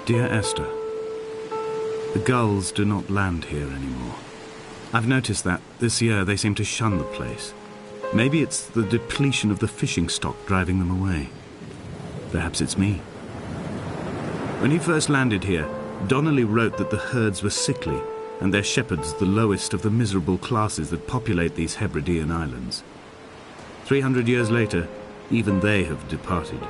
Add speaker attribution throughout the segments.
Speaker 1: Dear Esther, the gulls do not land here anymore. I've noticed that this year they seem to shun the place. Maybe it's the depletion of the fishing stock driving them away. Perhaps it's me. When he first landed here, Donnelly wrote that the herds were sickly and their shepherds the lowest of the miserable classes that populate these Hebridean islands. 300 years later, even they have departed.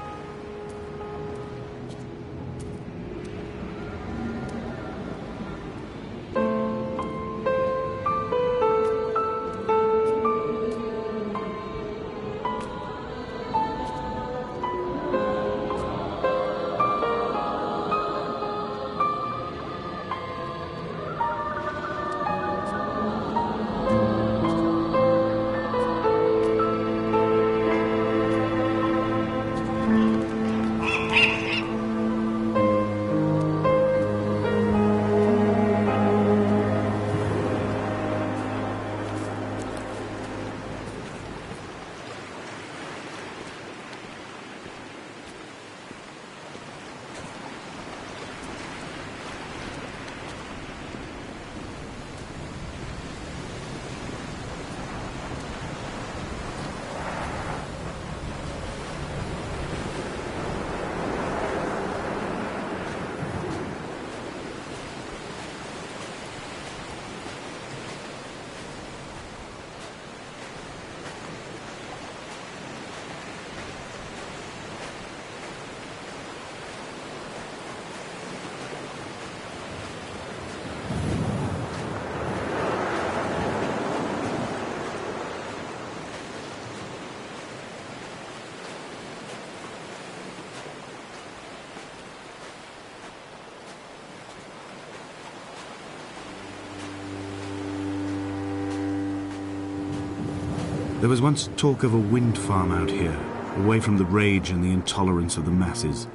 Speaker 1: There was once talk of a wind farm out here, away from the rage and the intolerance of the masses.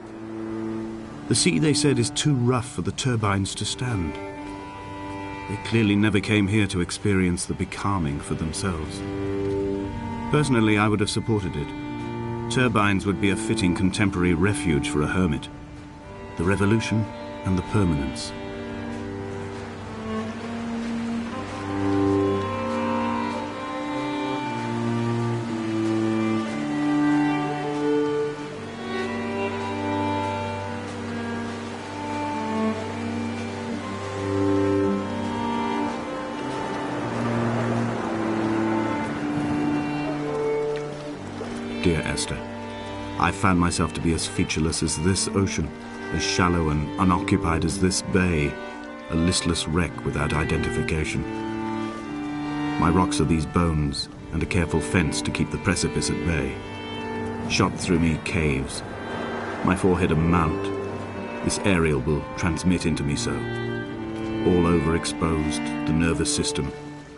Speaker 1: The sea, they said, is too rough for the turbines to stand. They clearly never came here to experience the becalming for themselves. Personally, I would have supported it. Turbines would be a fitting contemporary refuge for a hermit. The revolution and the permanence. Dear Esther, I found myself to be as featureless as this ocean, as shallow and unoccupied as this bay, a listless wreck without identification. My rocks are these bones, and a careful fence to keep the precipice at bay. Shot through me caves, my forehead a mount. This aerial will transmit into me so. All overexposed, the nervous system,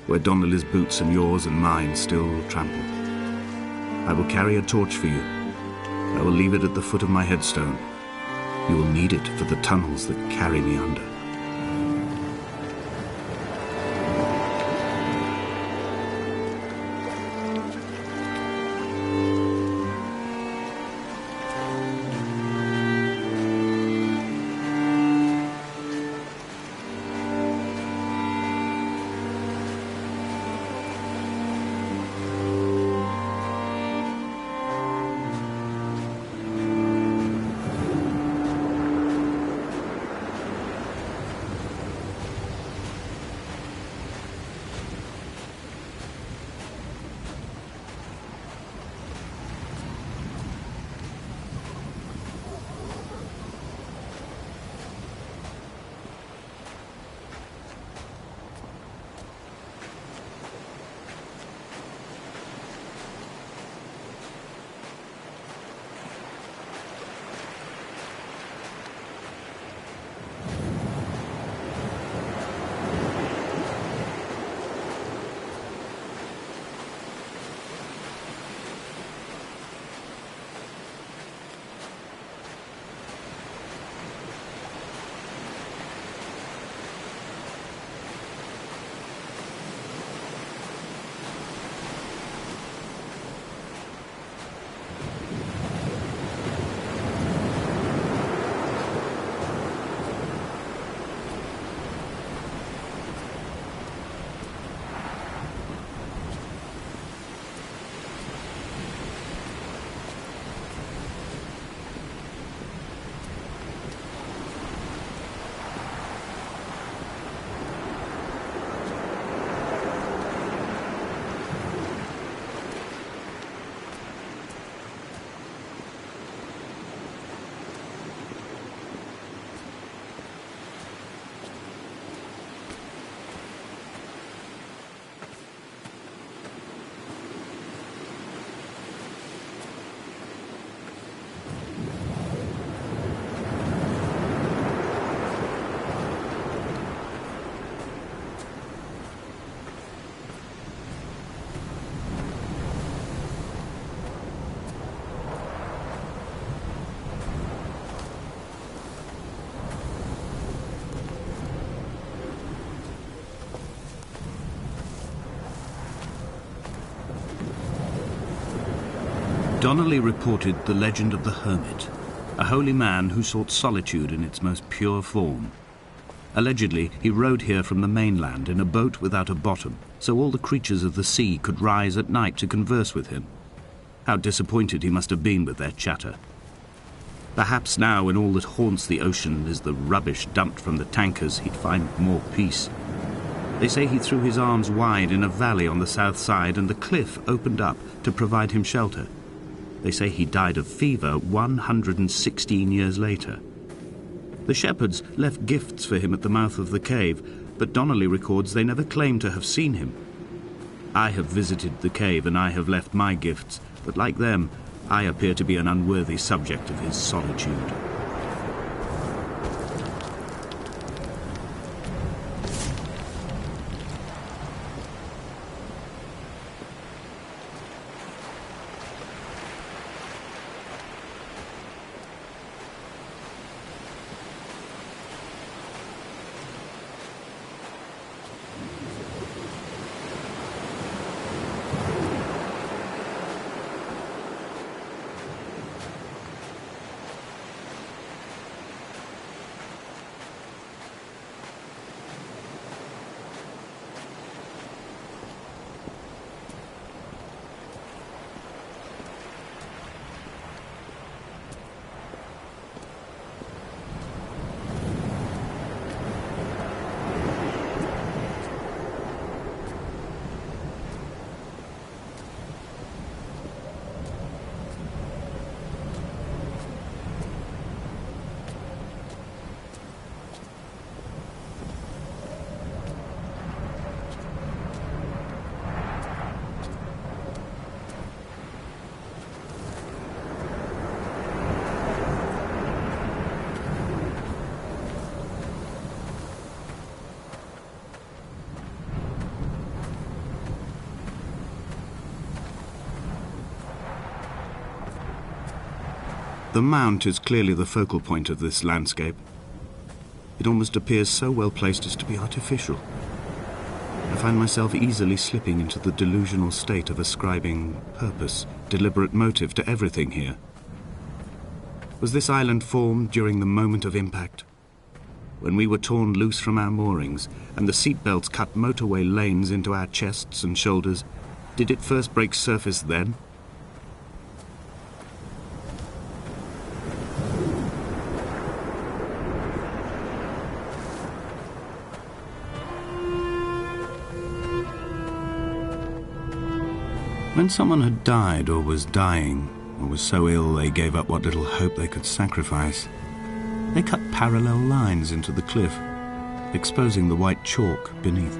Speaker 1: where Donnelly's boots and yours and mine still trample. I will carry a torch for you. I will leave it at the foot of my headstone. You will need it for the tunnels that carry me under. Donnelly reported the legend of the hermit, a holy man who sought solitude in its most pure form. Allegedly, he rode here from the mainland in a boat without a bottom, so all the creatures of the sea could rise at night to converse with him. How disappointed he must have been with their chatter. Perhaps now, when all that haunts the ocean is the rubbish dumped from the tankers, he'd find more peace. They say he threw his arms wide in a valley on the south side, and the cliff opened up to provide him shelter. They say he died of fever 116 years later. The shepherds left gifts for him at the mouth of the cave, but Donnelly records they never claimed to have seen him. I have visited the cave and I have left my gifts, but like them, I appear to be an unworthy subject of his solitude. The mount is clearly the focal point of this landscape. It almost appears so well placed as to be artificial. I find myself easily slipping into the delusional state of ascribing purpose, deliberate motive to everything here. Was this island formed during the moment of impact? When we were torn loose from our moorings and the seatbelts cut motorway lanes into our chests and shoulders, did it first break surface then? When someone had died or was dying, or was so ill they gave up what little hope they could sacrifice, they cut parallel lines into the cliff, exposing the white chalk beneath.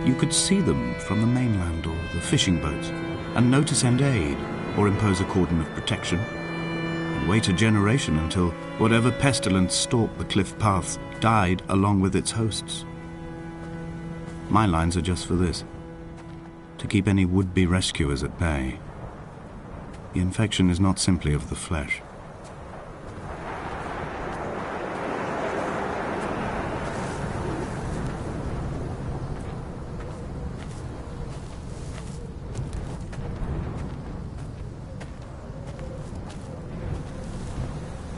Speaker 1: You could see them from the mainland or the fishing boats, and know to send aid or impose a cordon of protection, and wait a generation until whatever pestilence stalked the cliff paths died along with its hosts. My lines are just for this: to keep any would-be rescuers at bay. The infection is not simply of the flesh.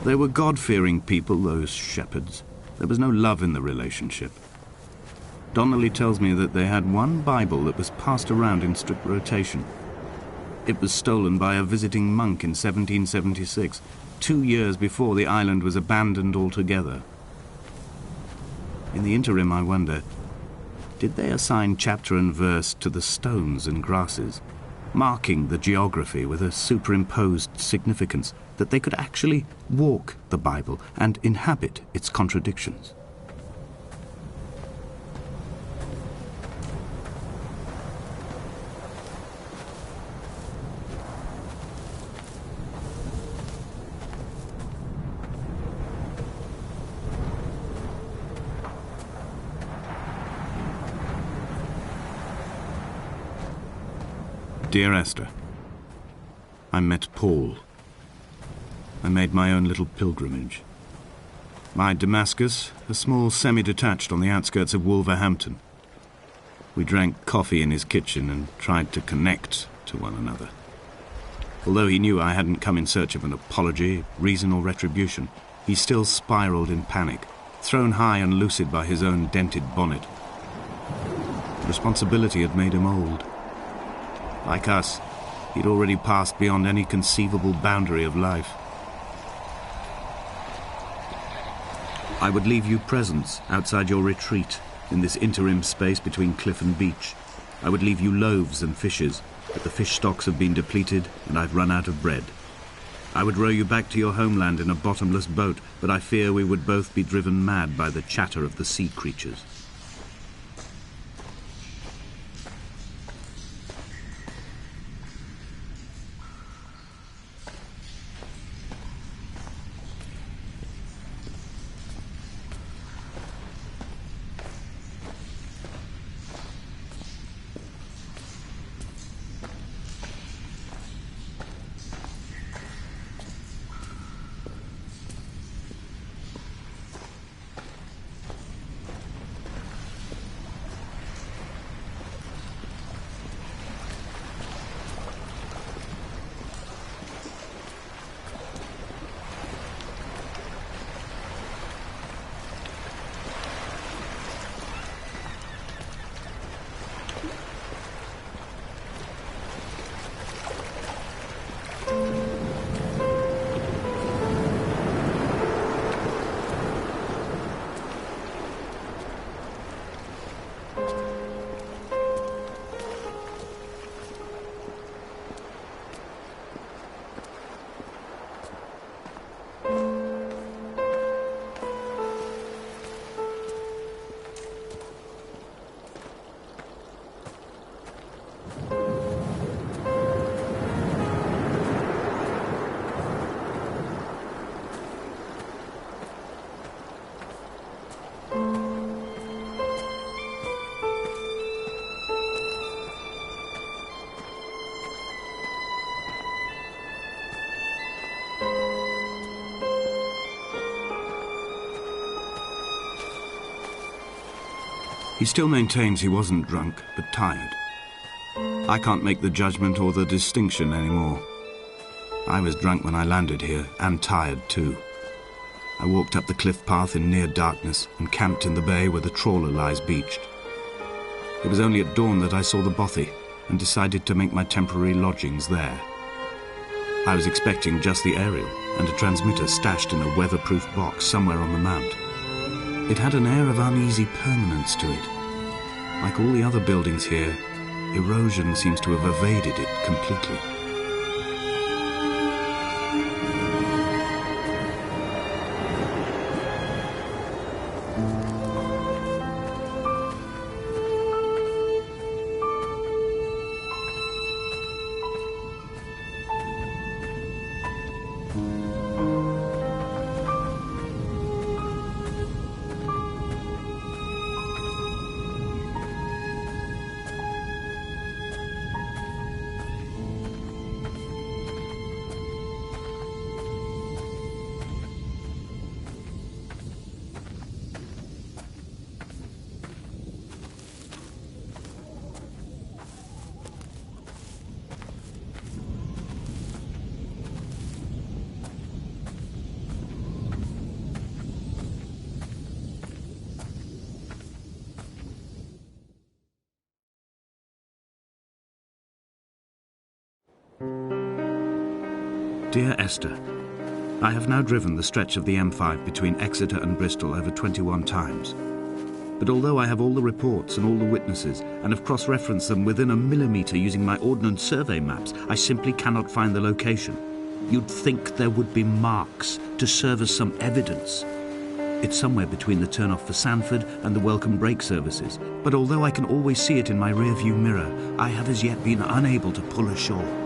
Speaker 1: They were God-fearing people, those shepherds. There was no love in the relationship. Donnelly tells me that they had one Bible that was passed around in strict rotation. It was stolen by a visiting monk in 1776, 2 years before the island was abandoned altogether. In the interim, I wonder, did they assign chapter and verse to the stones and grasses, marking the geography with a superimposed significance, that they could actually walk the Bible and inhabit its contradictions? Dear Esther, I met Paul. I made my own little pilgrimage. My Damascus, a small semi-detached on the outskirts of Wolverhampton. We drank coffee in his kitchen and tried to connect to one another. Although he knew I hadn't come in search of an apology, reason or retribution, he still spiraled in panic, thrown high and lucid by his own dented bonnet. Responsibility had made him old. Like us, he'd already passed beyond any conceivable boundary of life. I would leave you presents outside your retreat in this interim space between cliff and beach. I would leave you loaves and fishes, but the fish stocks have been depleted and I've run out of bread. I would row you back to your homeland in a bottomless boat, but I fear we would both be driven mad by the chatter of the sea creatures. He still maintains he wasn't drunk, but tired. I can't make the judgment or the distinction anymore. I was drunk when I landed here, and tired too. I walked up the cliff path in near darkness and camped in the bay where the trawler lies beached. It was only at dawn that I saw the bothy and decided to make my temporary lodgings there. I was expecting just the aerial and a transmitter stashed in a weatherproof box somewhere on the mount. It had an air of uneasy permanence to it. Like all the other buildings here, erosion seems to have evaded it completely. Dear Esther, I have now driven the stretch of the M5 between Exeter and Bristol over 21 times. But although I have all the reports and all the witnesses, and have cross-referenced them within a millimetre using my Ordnance Survey maps, I simply cannot find the location. You'd think there would be marks to serve as some evidence. It's somewhere between the turn-off for Sanford and the welcome brake services, but although I can always see it in my rear-view mirror, I have as yet been unable to pull ashore.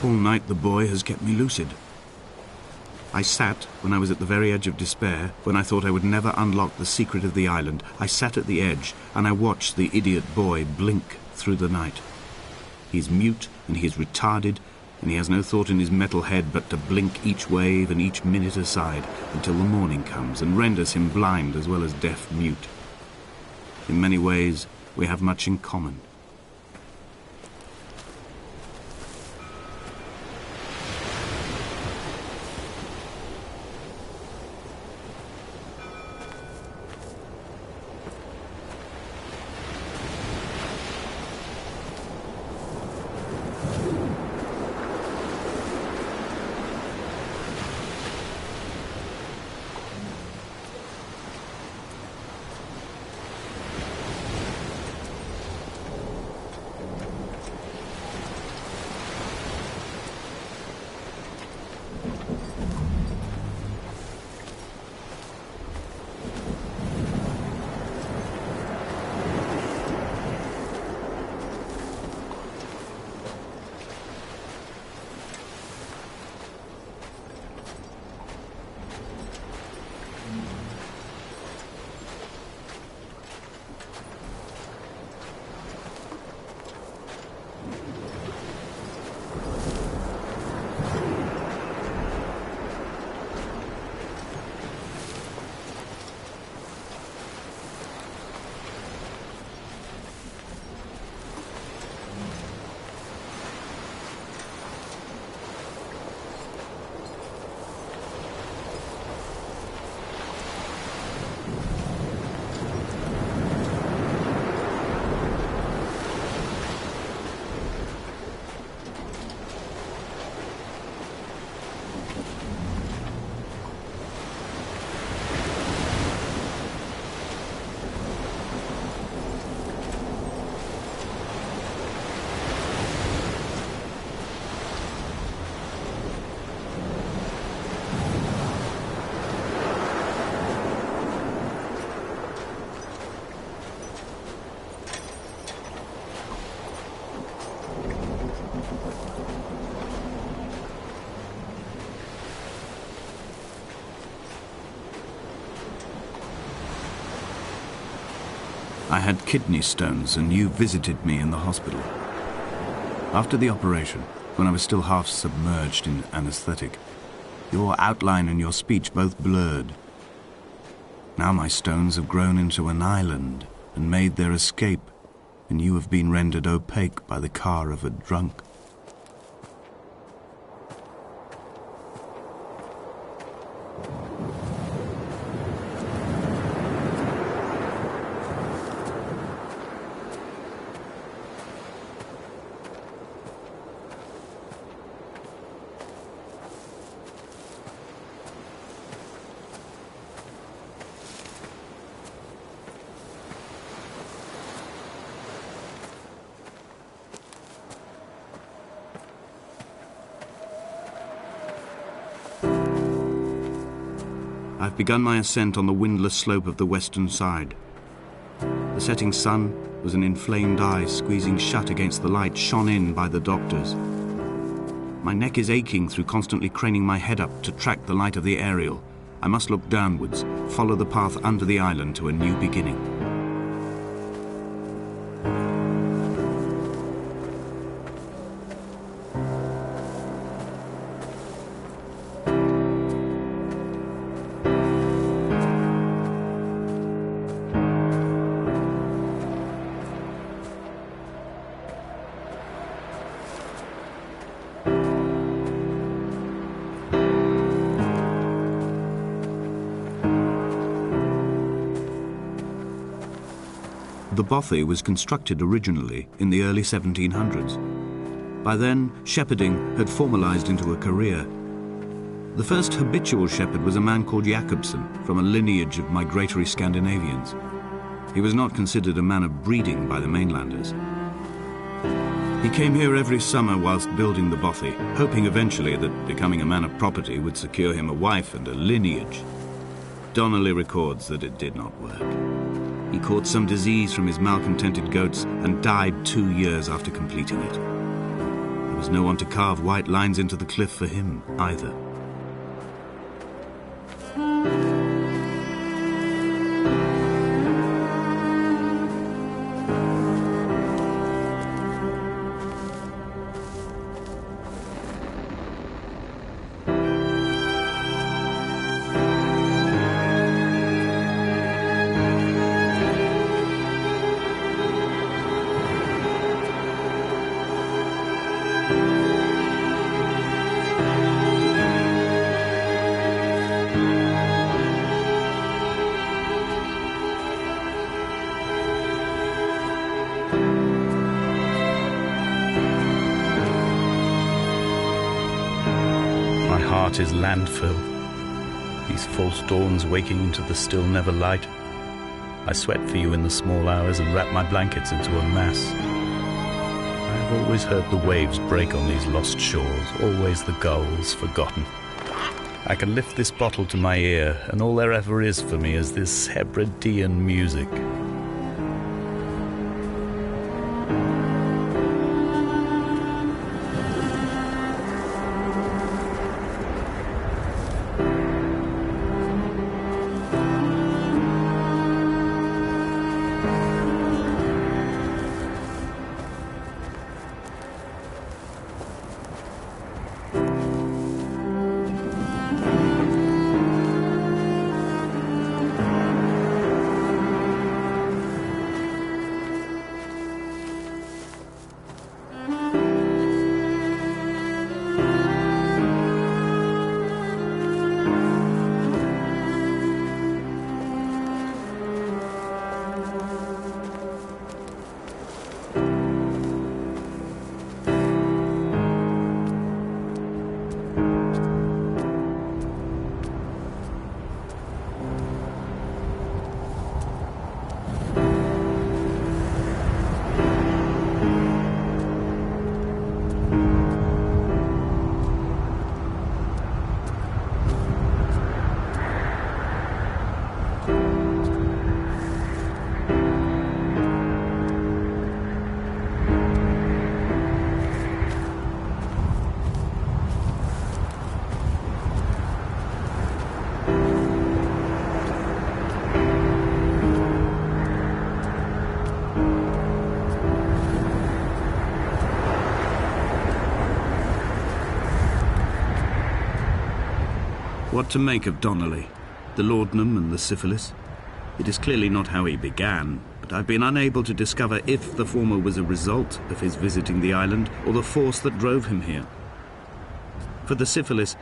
Speaker 1: All night the boy has kept me lucid. I sat, when I was at the very edge of despair, when I thought I would never unlock the secret of the island, I sat at the edge and I watched the idiot boy blink through the night. He's mute and he is retarded, and he has no thought in his metal head but to blink each wave and each minute aside until the morning comes and renders him blind as well as deaf-mute. In many ways, we have much in common. I had kidney stones and you visited me in the hospital. After the operation, when I was still half submerged in anesthetic, your outline and your speech both blurred. Now my stones have grown into an island and made their escape, and you have been rendered opaque by the car of a drunk. I've begun my ascent on the windless slope of the western side. The setting sun was an inflamed eye squeezing shut against the light shone in by the doctors. My neck is aching through constantly craning my head up to track the light of the aerial. I must look downwards, follow the path under the island to a new beginning. The bothy was constructed originally in the early 1700s. By then, shepherding had formalized into a career. The first habitual shepherd was a man called Jakobsen, from a lineage of migratory Scandinavians. He was not considered a man of breeding by the mainlanders. He came here every summer whilst building the bothy, hoping eventually that becoming a man of property would secure him a wife and a lineage. Donnelly records that it did not work. He caught some disease from his malcontented goats and died 2 years after completing it. There was no one to carve white lines into the cliff for him, either. Is landfill. These false dawns waking into the still never light. I sweat for you in the small hours and wrap my blankets into a mass. I have always heard the waves break on these lost shores, always the gulls forgotten. I can lift this bottle to my ear, and all there ever is for me is this Hebridean music. What to make of Donnelly, the laudanum and the syphilis? It is clearly not how he began, but I've been unable to discover if the former was a result of his visiting the island or the force that drove him here. For the syphilis,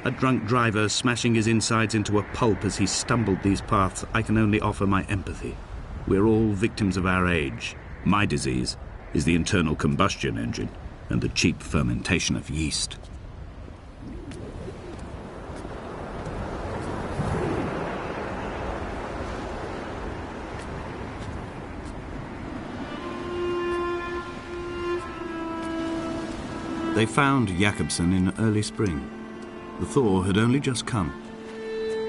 Speaker 1: a drunk driver smashing his insides into a pulp as he stumbled these paths, I can only offer my empathy. We're all victims of our age. My disease is the internal combustion engine and the cheap fermentation of yeast. They found Jakobsen in early spring. The thaw had only just come.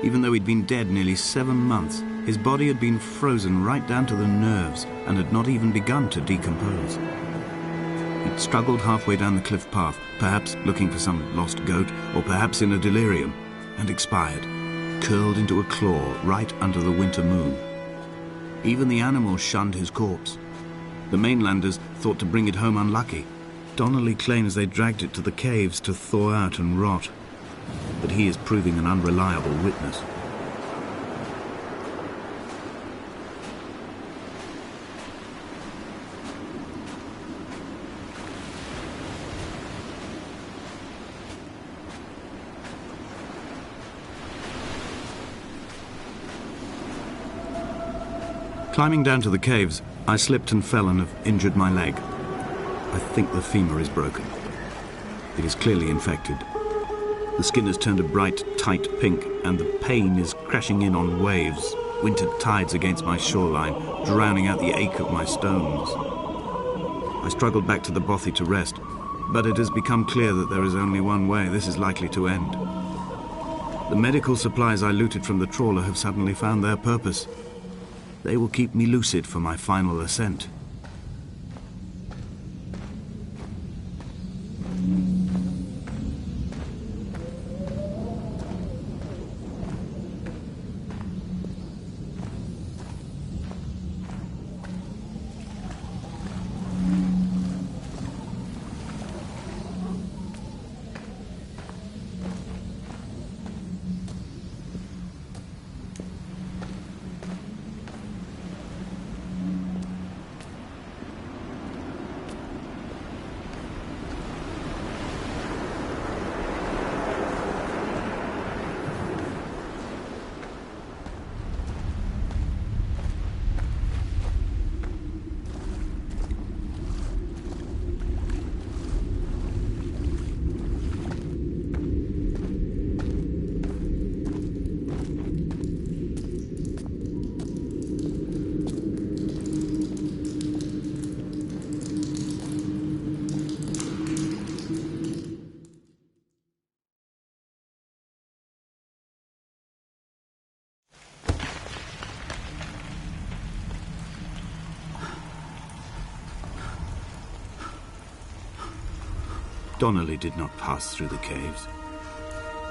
Speaker 1: Even though he'd been dead nearly 7 months, his body had been frozen right down to the nerves and had not even begun to decompose. He'd struggled halfway down the cliff path, perhaps looking for some lost goat, or perhaps in a delirium, and expired, curled into a claw right under the winter moon. Even the animals shunned his corpse. The mainlanders thought to bring it home unlucky. Donnelly claims they dragged it to the caves to thaw out and rot, but he is proving an unreliable witness. Climbing down to the caves, I slipped and fell and have injured my leg. I think the femur is broken. It is clearly infected. The skin has turned a bright, tight pink, and the pain is crashing in on waves, winter tides against my shoreline, drowning out the ache of my stones. I struggled back to the bothy to rest, but it has become clear that there is only one way this is likely to end. The medical supplies I looted from the trawler have suddenly found their purpose. They will keep me lucid for my final ascent. Donnelly did not pass through the caves.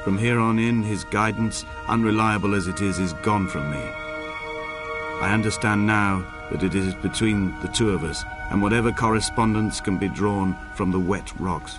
Speaker 1: From here on in, his guidance, unreliable as it is gone from me. I understand now that it is between the two of us, and whatever correspondence can be drawn from the wet rocks.